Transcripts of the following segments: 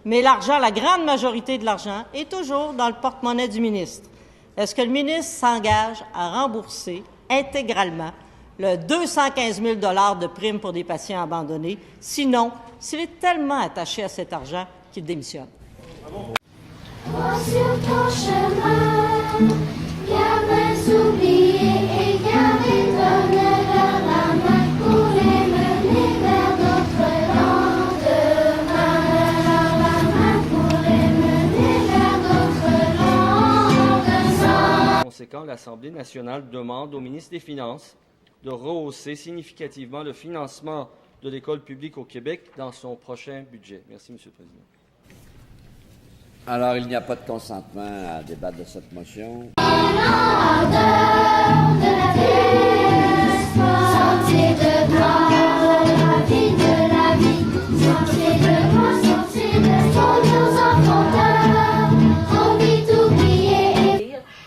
Mais l'argent, la grande majorité de l'argent, est toujours dans le porte-monnaie du ministre. Est-ce que le ministre s'engage à rembourser intégralement le 215 000 de prime pour des patients abandonnés? Sinon, s'il est tellement attaché à cet argent qu'il démissionne. Sur ton chemin, jamais oublié et garder donneur la main pour les mener vers d'autres lendemains. La main pour les mener vers d'autres lendemains. Par conséquent, l'Assemblée nationale demande au ministre des Finances de rehausser significativement le financement de l'école publique au Québec dans son prochain budget. Merci, M. le Président. Alors, il n'y a pas de consentement à débattre de cette motion.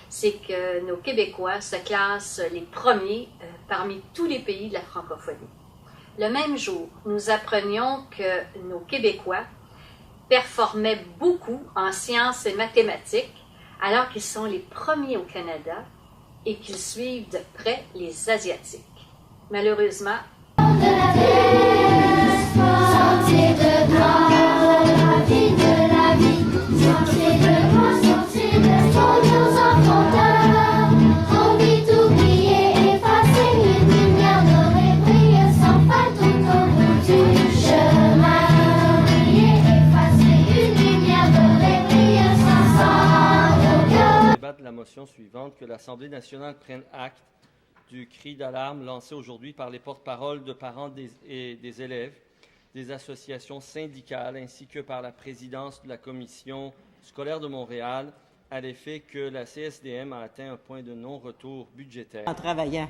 C'est que nos Québécois se classent les premiers parmi tous les pays de la francophonie. Le même jour, nous apprenions que nos Québécois performaient beaucoup en sciences et mathématiques, alors qu'ils sont les premiers au Canada et qu'ils suivent de près les Asiatiques. Malheureusement, la motion suivante, que l'Assemblée nationale prenne acte du cri d'alarme lancé aujourd'hui par les porte-paroles de parents et des élèves, des associations syndicales ainsi que par la présidence de la Commission scolaire de Montréal à l'effet que la CSDM a atteint un point de non-retour budgétaire. En travaillant.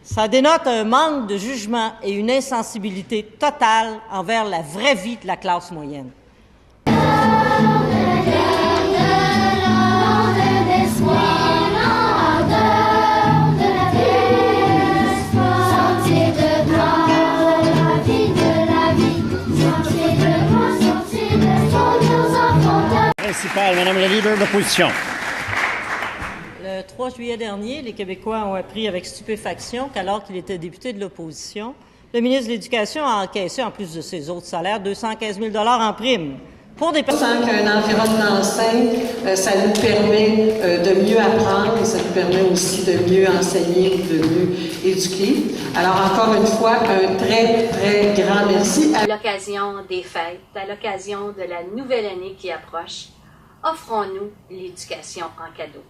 Ça dénote un manque de jugement et une insensibilité totale envers la vraie vie de la classe moyenne. Madame la leader de l'opposition. Le 3 juillet dernier, les Québécois ont appris avec stupéfaction qu'alors qu'il était député de l'opposition, le ministre de l'Éducation a encaissé, en plus de ses autres salaires, 215 000 en prime. Pour des personnes qu'un environnement sain, ça nous permet de mieux apprendre, ça nous permet aussi de mieux enseigner, de mieux éduquer. Alors encore une fois, un très, très grand merci. À l'occasion des fêtes, à l'occasion de la nouvelle année qui approche, offrons-nous l'éducation en cadeau.